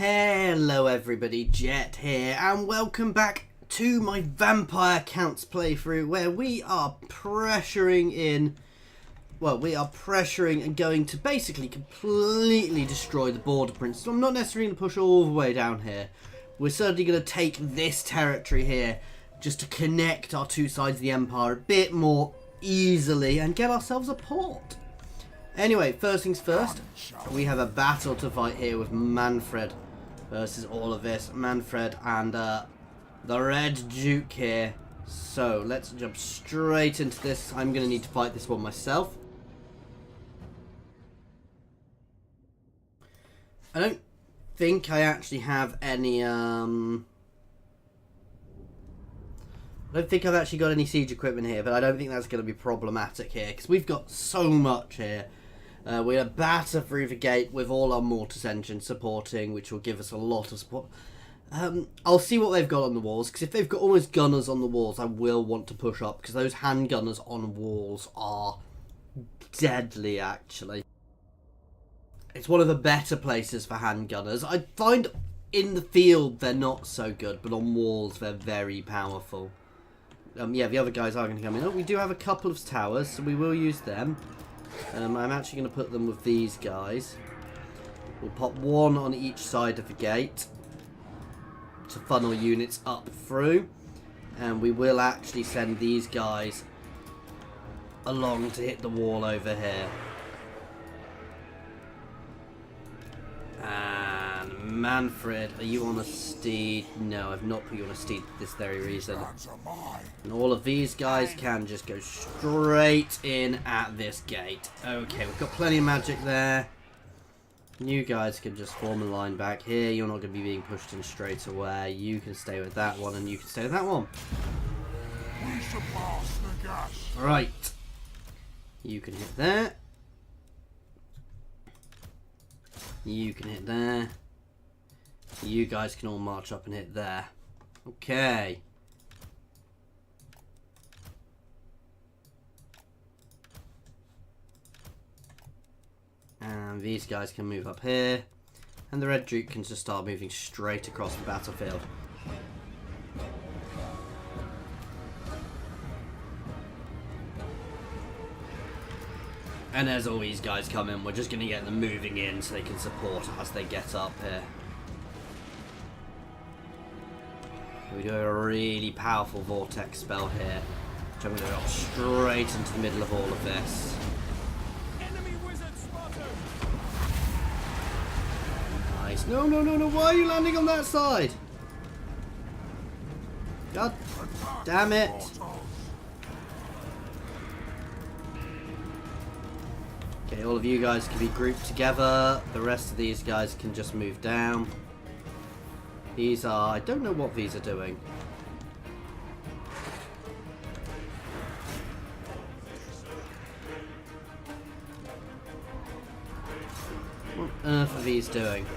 Hello everybody, Jet here, and welcome back to my Vampire Counts playthrough where we are pressuring in, well, we are pressuring and going to basically completely destroy the border prince. So I'm not necessarily going to push all the way down here. We're certainly going to take this territory here just to connect our two sides of the empire a bit more easily and get ourselves a port. Anyway, first things first, we have a battle to fight here with Manfred versus all of this. Manfred and the Red Duke here. So, let's jump straight into this. I'm going to need to fight this one myself. I don't think I actually have any, I don't think I've actually got any siege equipment here, but I don't think that's going to be problematic here, because we've got so much here. We're going to batter through the gate with all our mortis engines supporting, which will give us a lot of support. I'll see what they've got on the walls, because if they've got almost gunners on the walls, I will want to push up, because those handgunners on walls are deadly, actually. It's one of the better places for handgunners. I find in the field they're not so good, but on walls they're very powerful. Yeah, the other guys are going to come in. Oh, we do have a couple of towers, so we will use them. I'm actually going to put them with these guys. We'll pop one on each side of the gate to funnel units up through. And we will actually send these guys along to hit the wall over here. And Manfred, are you on a steed? No, I've not put you on a steed for this very reason. And all of these guys can just go straight in at this gate. Okay, we've got plenty of magic there. You guys can just form a line back here. You're not going to be being pushed in straight away. You can stay with that one, and you can stay with that one. Right. You can hit there. You can hit there. You guys can all march up and hit there. Okay. And these guys can move up here. And the Red Duke can just start moving straight across the battlefield. And as all these guys come in, we're just going to get them moving in so they can support as they get up here. We do have a really powerful vortex spell here, which I'm going to drop straight into the middle of all of this. Enemy wizard spotted. Nice. No, no, no, no. Why are you landing on that side? God damn it. Okay, all of you guys can be grouped together. The rest of these guys can just move down. These are... I don't know what these are doing. What on earth are these doing?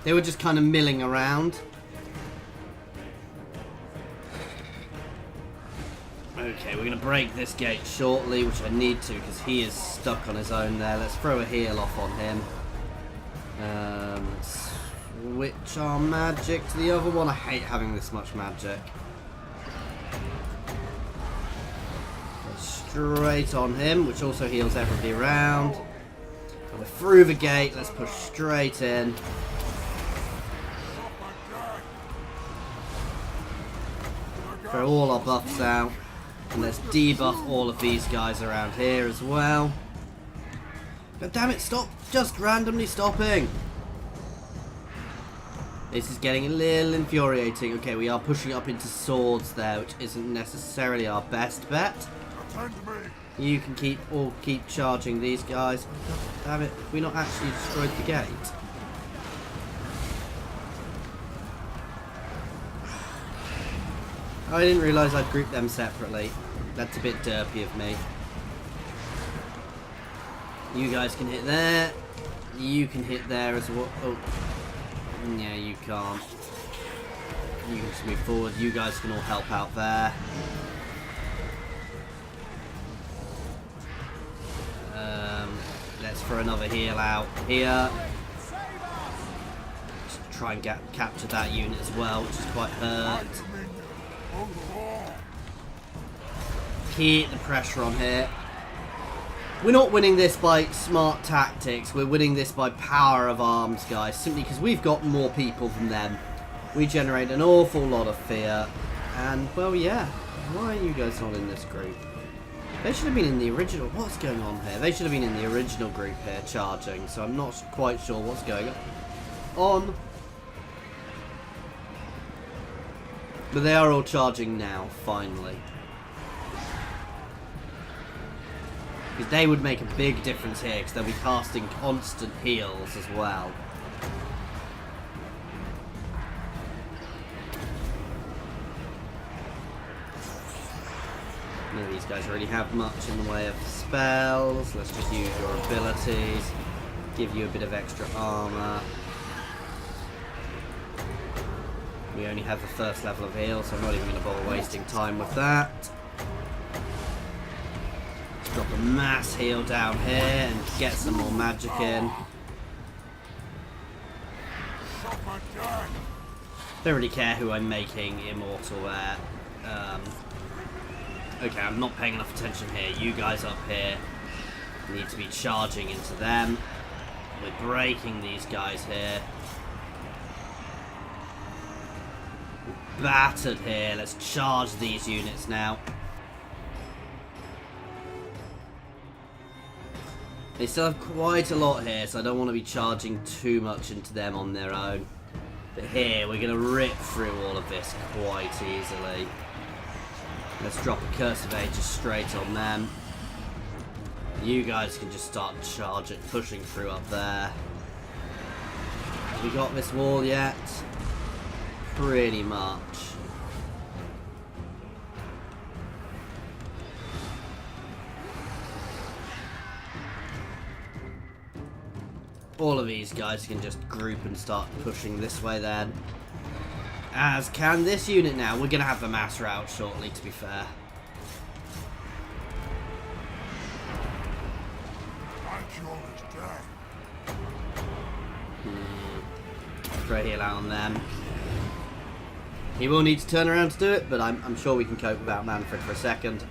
They were just kind of milling around. Okay, we're going to break this gate shortly, which I need to because he is stuck on his own there. Let's throw a heal off on him. Switch our magic to the other one. I hate having this much magic. Go straight on him, which also heals everybody around. And we're through the gate. Let's push straight in. Throw all our buffs out. And let's debuff all of these guys around here as well. God damn it, stop just randomly stopping. This is getting a little infuriating. Okay, we are pushing up into swords there, which isn't necessarily our best bet. You can keep charging these guys. God damn it, we not actually destroyed the gate. Oh, I didn't realise I'd grouped them separately. That's a bit derpy of me. You guys can hit there. You can hit there as well. Oh. Yeah, you can't. You can just move forward. You guys can all help out there. Let's throw another heal out here. try and capture that unit as well, which is quite hurt. Keep the pressure on here. We're not winning this by smart tactics, we're winning this by power of arms, guys, simply because we've got more people than them. We generate an awful lot of fear, and, well, yeah, why are you guys not in this group? They should have been in the original, what's going on here? They should have been in the original group here, charging, so I'm not quite sure what's going on. But they are all charging now, finally. Because they would make a big difference here, because they'll be casting constant heals as well. None of these guys really have much in the way of spells. Let's just use your abilities. Give you a bit of extra armor. We only have the first level of heal, so I'm not even going to bother wasting time with that. Drop a mass heal down here and get some more magic in. Don't really care who I'm making immortal at. Okay, I'm not paying enough attention here. You guys up here need to be charging into them. We're breaking these guys here. We're battered here. Let's charge these units now. They still have quite a lot here, so I don't want to be charging too much into them on their own. But here, we're going to rip through all of this quite easily. Let's drop a Curse of Ages straight on them. You guys can just start charging, pushing through up there. Have we got this wall yet? Pretty much. All of these guys can just group and start pushing this way then. As can this unit now. We're going to have the mass route shortly, to be fair. Throw heal out on them. He will need to turn around to do it, but I'm sure we can cope without Manfred for a second.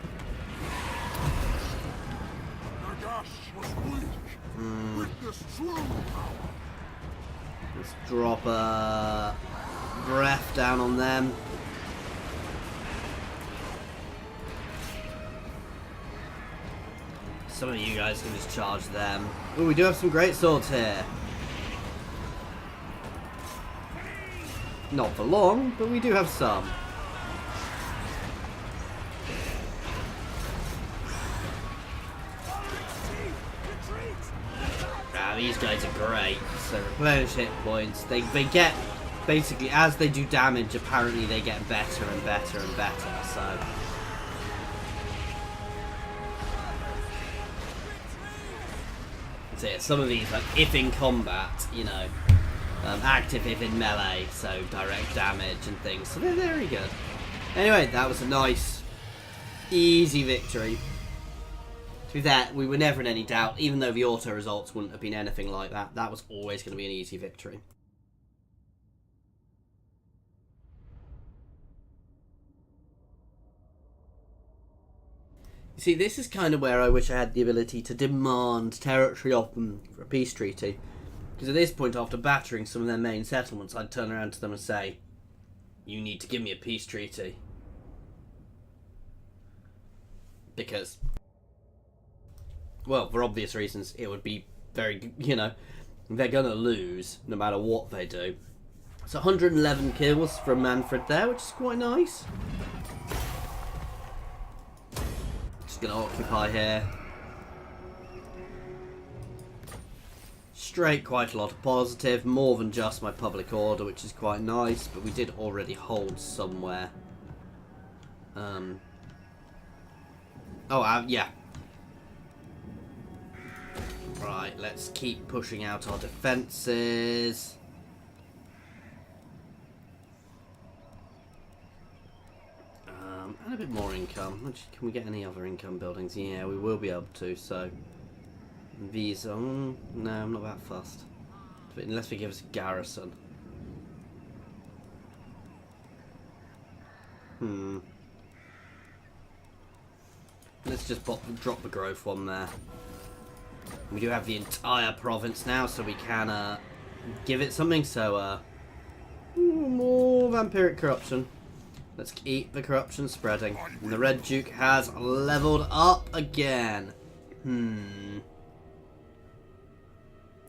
Let's drop a breath down on them. Some of you guys can just charge them. Oh, we do have some great swords here. Not for long, but we do have some. These guys are great. So replenish hit points. They get, basically, as they do damage, apparently they get better and better and better. So that's it. Some of these, like if in combat, you know, active if in melee, so direct damage and things. So they're very good. Anyway, that was a nice, easy victory. To be fair, we were never in any doubt, even though the auto results wouldn't have been anything like that. That was always going to be an easy victory. You see, this is kind of where I wish I had the ability to demand territory off them for a peace treaty. Because at this point, after battering some of their main settlements, I'd turn around to them and say, you need to give me a peace treaty. Because, well, for obvious reasons, it would be very, you know, they're going to lose no matter what they do. So 111 kills from Manfred there, which is quite nice. Just going to occupy here. Straight quite a lot of positive, more than just my public order, which is quite nice, but we did already hold somewhere. Yeah. Right, let's keep pushing out our defences. And a bit more income. Can we get any other income buildings? Yeah, we will be able to, so... These, no, I'm not that fussed. But unless they give us a garrison. Let's just drop the growth one there. We do have the entire province now, so we can give it something. So, more vampiric corruption. Let's keep the corruption spreading. And the Red Duke has leveled up again.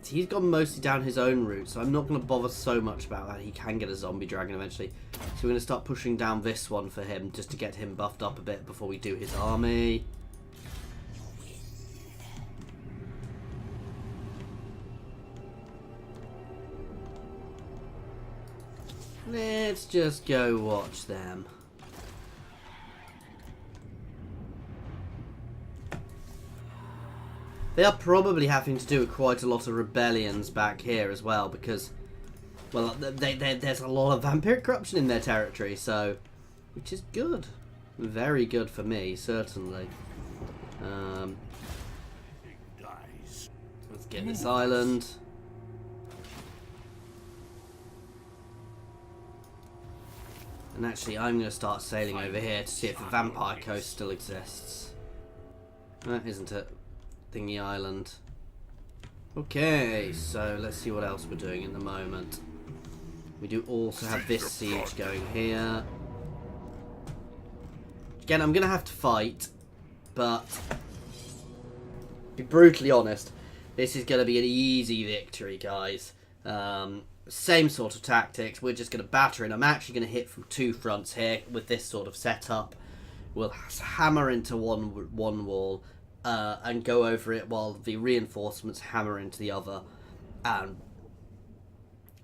He's gone mostly down his own route, so I'm not going to bother so much about that. He can get a zombie dragon eventually. So we're going to start pushing down this one for him, just to get him buffed up a bit before we do his army. Let's just go watch them. They are probably having to do quite a lot of rebellions back here as well, because, well, there's a lot of vampiric corruption in their territory, so, which is good. Very good for me, certainly. Let's get this island. And actually, I'm going to start sailing over here to see if the Vampire Coast still exists. Isn't it? Thingy Island. Okay, so let's see what else we're doing in the moment. We do also have this siege going here. Again, I'm going to have to fight, but to be brutally honest, this is going to be an easy victory, guys. Same sort of tactics. We're just going to batter in. I'm actually going to hit from two fronts here with this sort of setup. We'll hammer into one wall. And go over it while the reinforcements hammer into the other. And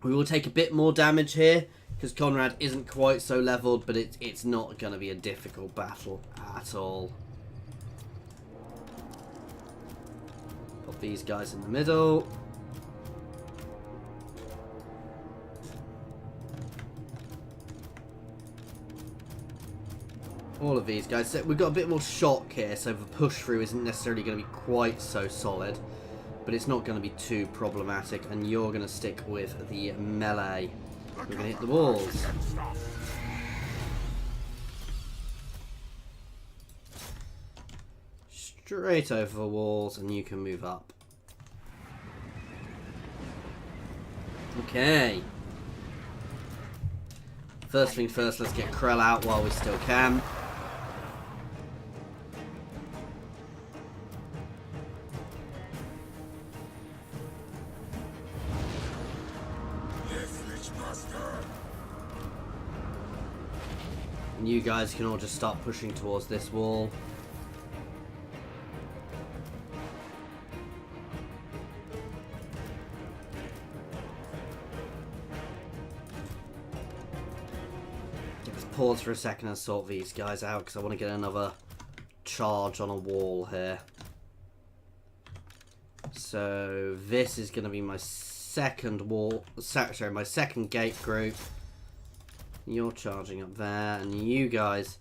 we will take a bit more damage here because Conrad isn't quite so leveled, but it's not going to be a difficult battle at all. Put these guys in the middle. All of these guys. So we've got a bit more shock here, so the push through isn't necessarily going to be quite so solid, but it's not going to be too problematic, and you're going to stick with the melee. We're going to hit the walls. Straight over the walls, and you can move up. Okay. First thing first, let's get Krell out while we still can. And you guys can all just start pushing towards this wall. Let's pause for a second and sort these guys out because I want to get another charge on a wall here. So this is going to be my second wall, sorry, my second gate group. You're charging up there, and you guys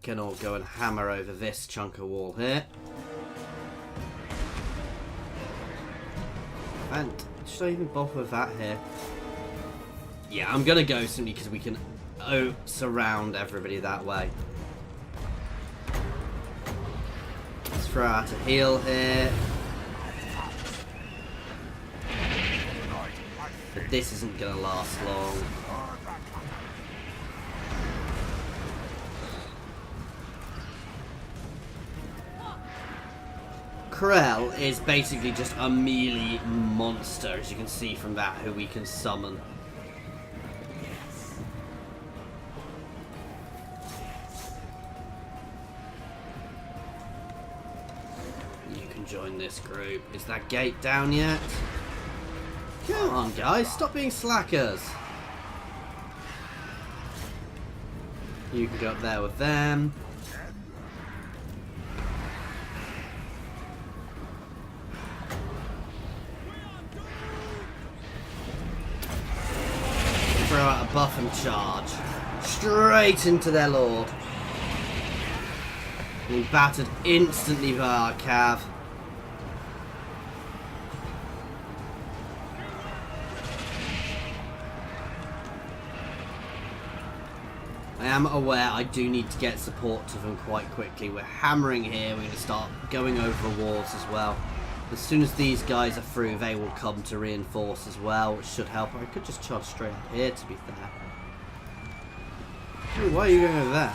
can all go and hammer over this chunk of wall here. And should I even bother with that here? Yeah, I'm gonna go simply because we can surround everybody that way. Let's throw out a heal here. But this isn't gonna last long. Krell is basically just a melee monster, as you can see from that, who we can summon. You can join this group. Is that gate down yet? Come on, guys, stop being slackers. You can go up there with them. Throw out a buff and charge. Straight into their lord. We battered instantly by our cav. I am aware I do need to get support to them quite quickly. We're hammering here. We're going to start going over walls as well. As soon as these guys are through, they will come to reinforce as well, which should help. I could just charge straight up here, to be fair. Ooh, why are you going over there?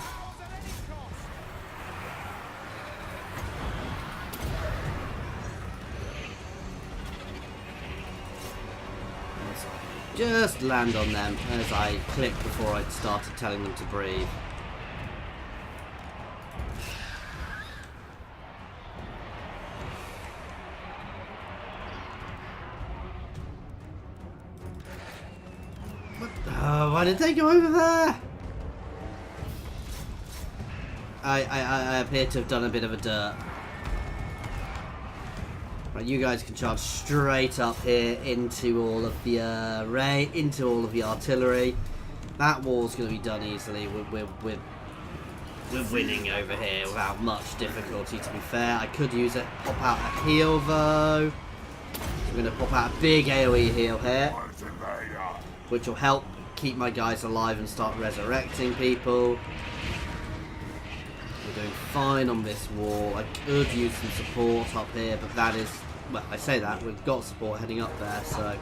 Just land on them as I clicked before I started telling them to breathe. What? Oh, why did they go over there? I appear to have done a bit of a dirt. Right, you guys can charge straight up here into all of the artillery. That wall's going to be done easily. We're winning over here without much difficulty, to be fair. I could use it. Pop out a heal though. So I'm going to pop out a big AoE heal here, which will help keep my guys alive and start resurrecting people. We're doing fine on this wall. I could use some support up here, but that is... Well, I say that, we've got support heading up there, so...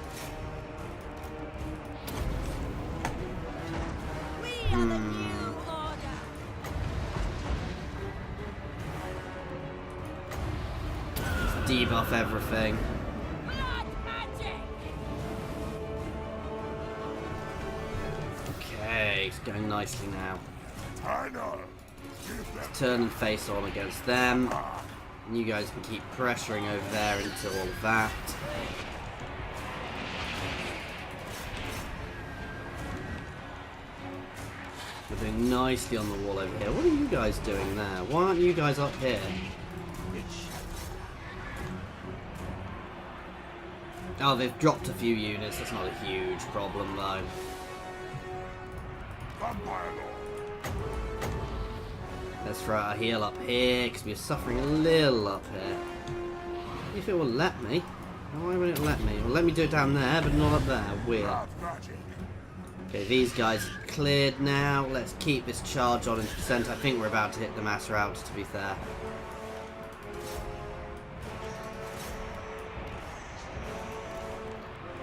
Let's debuff everything. Okay, it's going nicely now. Let's turn and face on against them. And you guys can keep pressuring over there into all of that. We're doing nicely on the wall over here. What are you guys doing there? Why aren't you guys up here? Oh, they've dropped a few units. That's not a huge problem, though. Let's throw out a heal up here, because we're suffering a little up here. If it will let me. Why won't it let me? It will let me do it down there, but not up there. Weird. Okay, these guys are cleared now. Let's keep this charge on into the centre. I think we're about to hit the mass route, to be fair.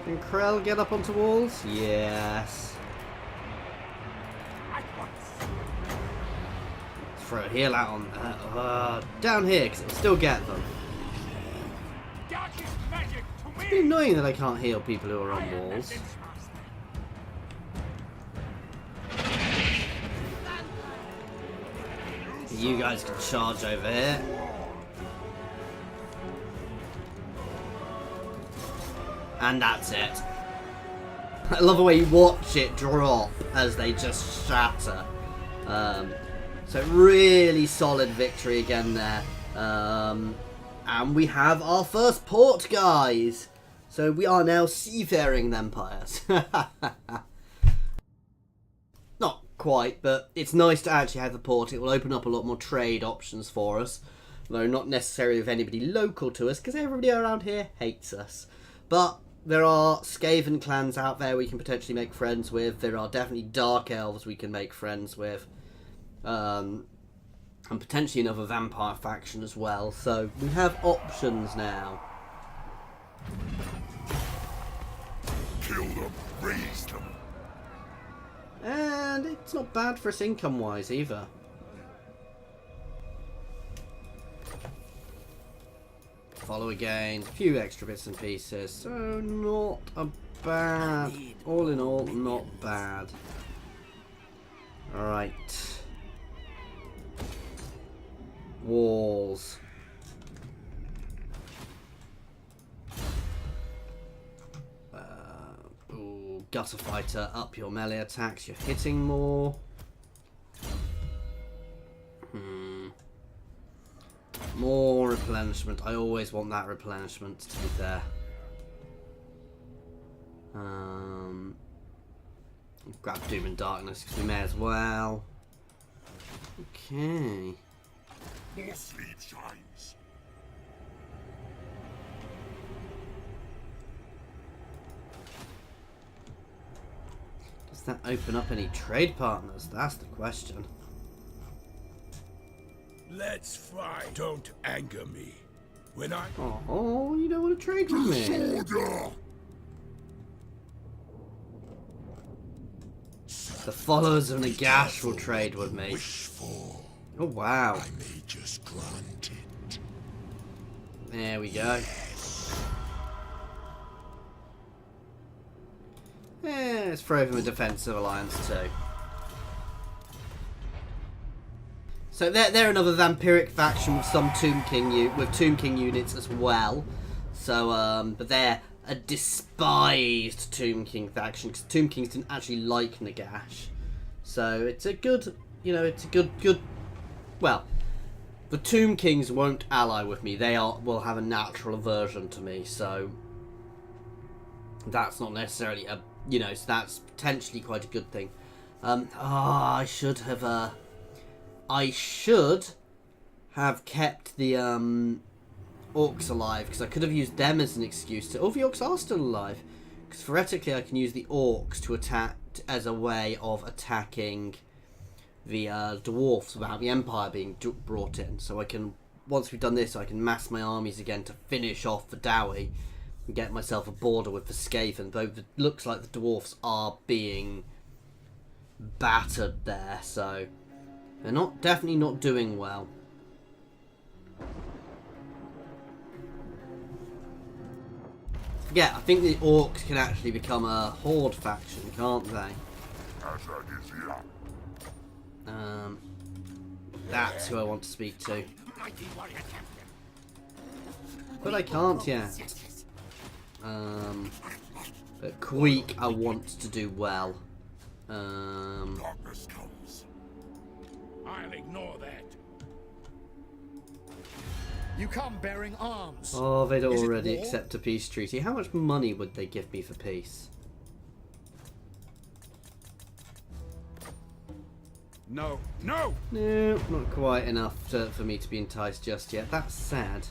Can Krell get up onto walls? Yes. Throw a heal out on down here, because it'll still get them. It's been annoying that I can't heal people who are on walls. You guys can charge over here. And that's it. I love the way you watch it drop as they just shatter. So really solid victory again there. And we have our first port, guys. So we are now seafaring empires. Not quite, but it's nice to actually have the port. It will open up a lot more trade options for us. Though not necessarily with anybody local to us, because everybody around here hates us. But there are Skaven clans out there we can potentially make friends with. There are definitely Dark Elves we can make friends with. And potentially another vampire faction as well. So we have options now. Kill them, raise them. And it's not bad for us income-wise either. Follow again, a few extra bits and pieces. So not a bad, all in all, not bad. Alright. Walls. Ooh, gutter fighter, up your melee attacks. You're hitting more. More replenishment. I always want that replenishment, to be fair. Grab Doom and Darkness because we may as well. Okay. More sleep shines. Does Does that open up any trade partners? That's the question. Let's fry. Don't anger me. When I... Oh, you don't want to trade with me? Order! The followers of Nagash will trade with me. Wishful. Oh, wow. I may just grant it. There we go. Yeah, let's throw them a defensive alliance too. So they're another vampiric faction with some Tomb King units as well. So but they're a despised Tomb King faction because Tomb Kings didn't actually like Nagash. So it's a good, it's a good. Well, the Tomb Kings won't ally with me. They will have a natural aversion to me. So that's not necessarily a, so that's potentially quite a good thing. I should have kept the orcs alive because I could have used them as an excuse to. Oh, the orcs are still alive because theoretically I can use the orcs to attack as a way of attacking the dwarfs without the empire being brought in. So I can, once we've done this, I can mass my armies again to finish off the Dowie and get myself a border with the Skaven. Though it looks like the dwarfs are being battered there, so they're definitely not doing well. Yeah, I think the orcs can actually become a horde faction, can't they? That's who I want to speak to. But I can't yet. But Queek I want to do well. Darkness comes. I'll ignore that. You come bearing arms. Oh, they'd Is it already war? accept a peace treaty. How much money would they give me for peace? No. No! No, not quite enough for me to be enticed just yet. That's sad.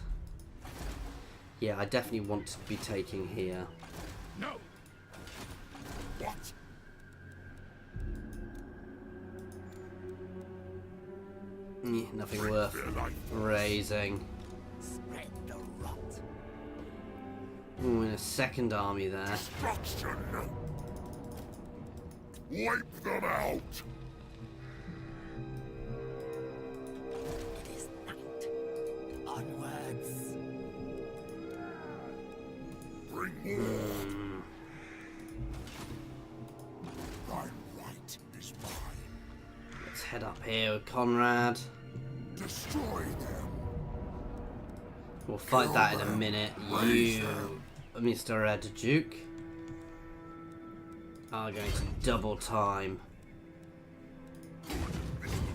Yeah, I definitely want to be taking here. No! What? Nothing worth raising. Spread the rot. Ooh, and a second army there. Destruction. Wipe them out. It is night. Onwards. Bring war. Thy right is mine. Let's head up here with Conrad. Destroy them. We'll fight that in a minute. You, Mr. Red Duke, are going to double time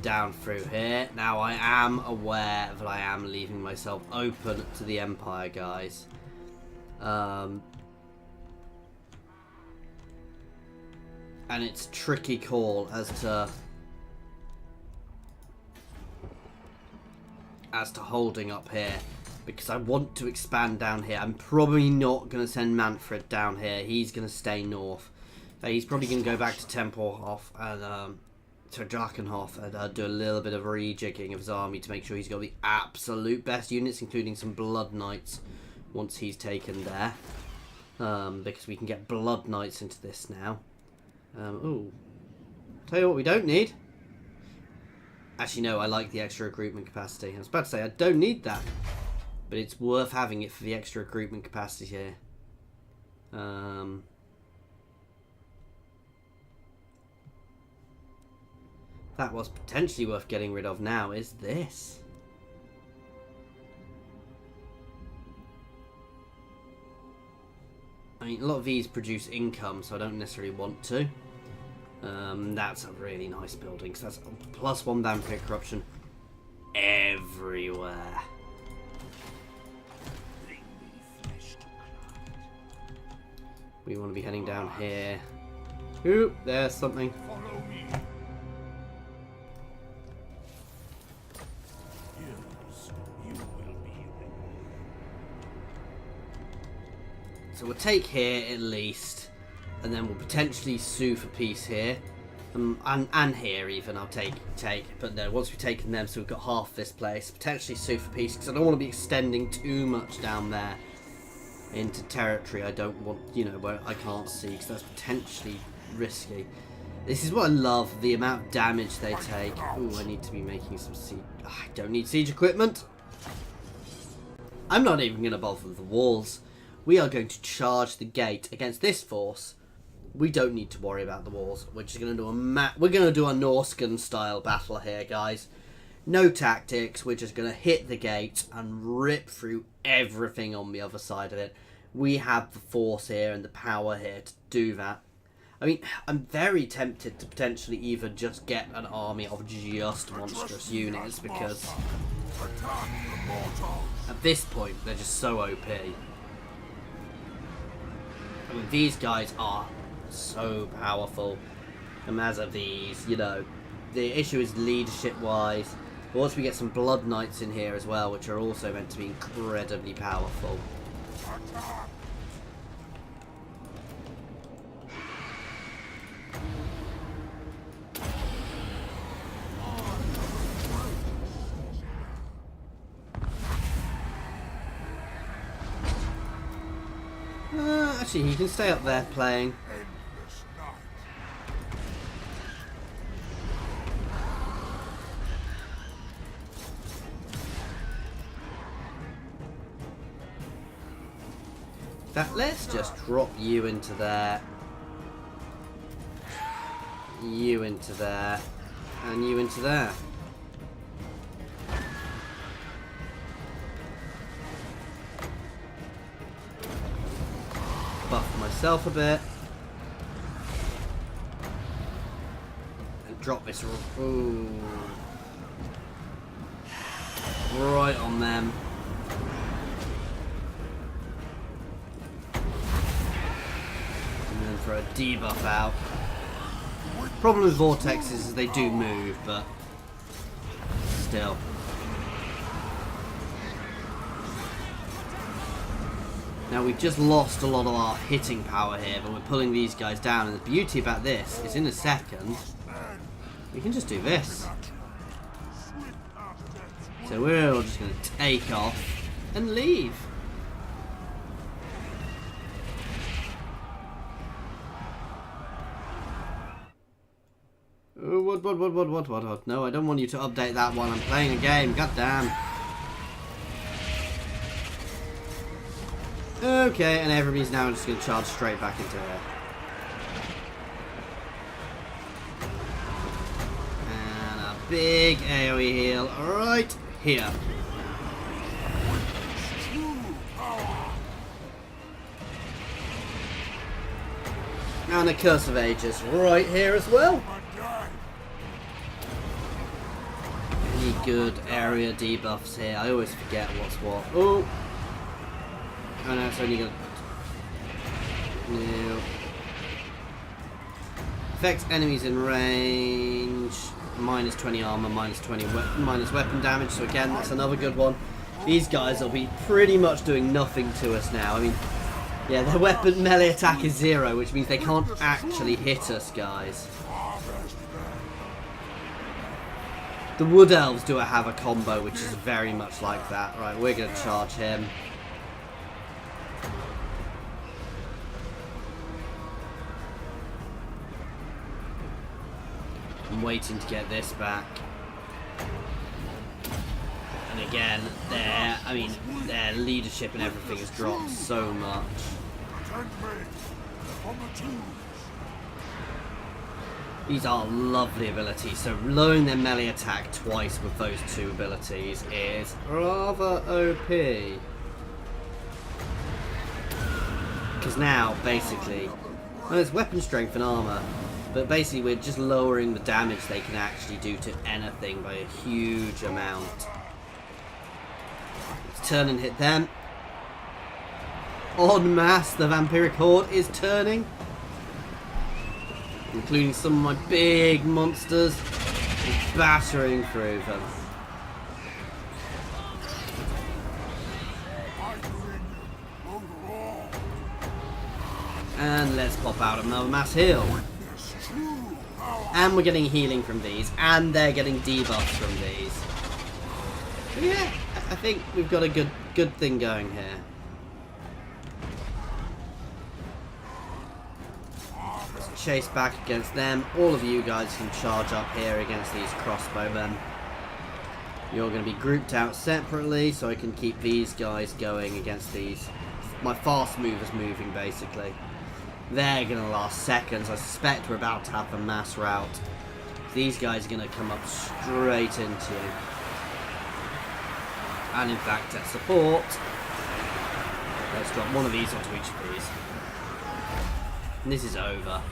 down through here. Now I am aware that I am leaving myself open to the Empire, guys. And it's a tricky call as to holding up here because I want to expand down here. I'm probably not going to send Manfred down here. He's going to stay north. He's probably going to go back to Tempelhof and to Drakenhof and do a little bit of rejigging of his army to make sure he's got the absolute best units, including some Blood Knights once he's taken there. Because we can get Blood Knights into this now. Ooh. Tell you what we don't need. Actually, no, I like the extra recruitment capacity. I was about to say, I don't need that. But it's worth having it for the extra recruitment capacity here. That was potentially worth getting rid of now, is this. I mean, a lot of these produce income, so I don't necessarily want to. That's a really nice building, so that's +1 vampire corruption everywhere. We want to be heading down here. Oop, there's something. Follow me. Yes, you will be. So we'll take here at least. And then we'll potentially sue for peace here. And here even, I'll take. But no, once we've taken them, so we've got half this place. Potentially sue for peace, because I don't want to be extending too much down there into territory I don't want, you know, where I can't see, because that's potentially risky. This is what I love, the amount of damage they take. Ooh, I need to be making some siege. I don't need siege equipment. I'm not even going to bother with the walls. We are going to charge the gate against this force. We don't need to worry about the walls. We're just going to do we're going to do a Norscan style battle here, guys. No tactics. We're just going to hit the gate and rip through everything on the other side of it. We have the force here and the power here to do that. I mean, I'm very tempted to potentially even just get an army of just monstrous units, because at this point they're just so OP. I mean, these guys are so powerful, and as of these, you know, the issue is leadership wise. But once we get some blood knights in here as well, which are also meant to be incredibly powerful. Actually, he can stay up there playing. Let's just drop you into there. You into there. And you into there. Buff myself a bit. And drop this. Ooh. Right on them. And then throw a debuff out. Problem with vortexes is they do move, but still. Now we've just lost a lot of our hitting power here, but we're pulling these guys down, and the beauty about this is in a second we can just do this. So we're all just going to take off and leave. Oh, what? No, I don't want you to update that one. I'm playing a game. God damn. Okay, and everybody's now just going to charge straight back into here. And a big AoE heal right here. And a Curse of Ages right here as well. Any good area debuffs here? I always forget what's what. Oh! Oh no, it's only gonna... No. Affects enemies in range. Minus 20 armor, minus 20 minus weapon damage. So again, that's another good one. These guys will be pretty much doing nothing to us now. I mean, yeah, their weapon melee attack is 0, which means they can't actually hit us, guys. The Wood Elves do have a combo, which is very much like that. Right, we're going to charge him. I'm waiting to get this back. And again, their leadership and everything has dropped so much. These are lovely abilities, so lowering their melee attack twice with those two abilities is rather OP. Because now, basically, well, it's weapon strength and armor, but basically we're just lowering the damage they can actually do to anything by a huge amount. Let's turn and hit them. En masse, the Vampiric Horde is turning. Including some of my big monsters, battering through them. And let's pop out another mass heal. And we're getting healing from these. And they're getting debuffs from these. So yeah, I think we've got a good thing going here. Let's chase back against them. All of you guys can charge up here against these crossbowmen. You're going to be grouped out separately so I can keep these guys going against these. My fast movers moving, basically. They're going to last seconds. I suspect we're about to have a mass rout. These guys are going to come up straight into you. And in fact, at support, let's drop one of these onto each of these. And this is over.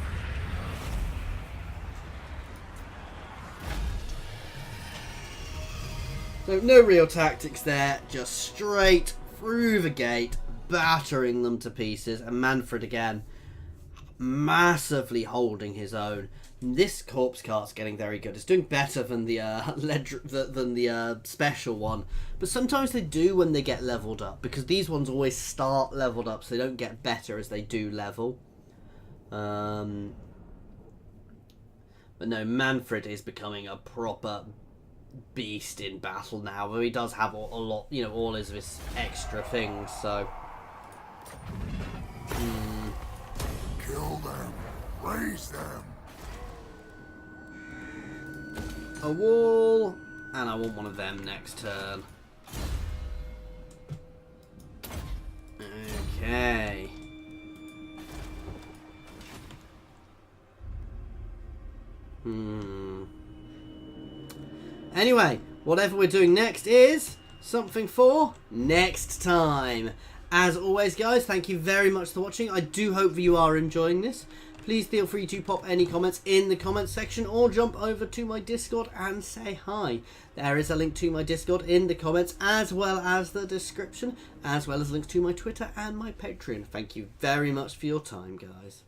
So no real tactics there, just straight through the gate, battering them to pieces. And Manfred again, massively holding his own. This corpse cart's getting very good. It's doing better than the special one, but sometimes they do when they get leveled up, because these ones always start leveled up, so they don't get better as they do level. But no, Manfred is becoming a proper beast in battle now, though he does have a lot, you know, all of his extra things, so Kill them. Raise them. a wall, and I want one of them next turn. Okay. Anyway, whatever we're doing next is something for next time. As always, guys, thank you very much for watching. I do hope that you are enjoying this. Please feel free to pop any comments in the comments section or jump over to my Discord and say hi. There is a link to my Discord in the comments, as well as the description, as well as links to my Twitter and my Patreon. Thank you very much for your time, guys.